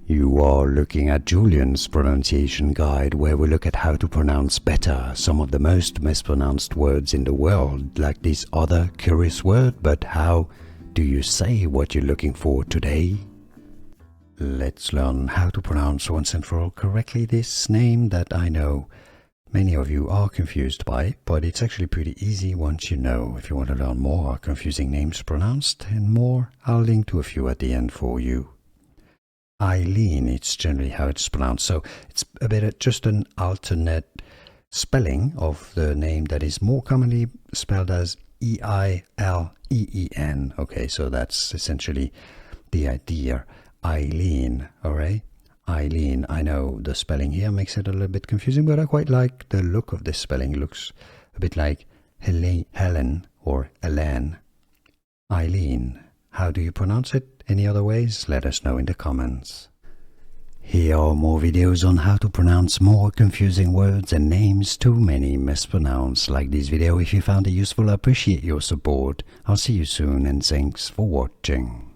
You are looking at Julian's pronunciation guide, where we look at how to pronounce better some of the most mispronounced words in the world, like this other curious word. But how do you say what you're looking for today? Let's learn how to pronounce once and for all correctly this name that I know many of you are confused by, but it's actually pretty easy once you know. If you want to learn more confusing names pronounced and more, I'll link to a few at the end for you. Eilene, it's generally how it's pronounced, so it's a bit just an alternate spelling of the name that is more commonly spelled as E-I-L-E-E-N. Okay, so that's essentially the idea. Eilene, alright? Eilene, I know the spelling here makes it a little bit confusing, but I quite like the look of this spelling. It looks a bit like Helen or Elaine. Eilene, how do you pronounce it? Any other ways? Let us know in the comments. Here are more videos on how to pronounce more confusing words and names too many mispronounced. Like this video if you found it useful. I appreciate your support. I'll see you soon and thanks for watching.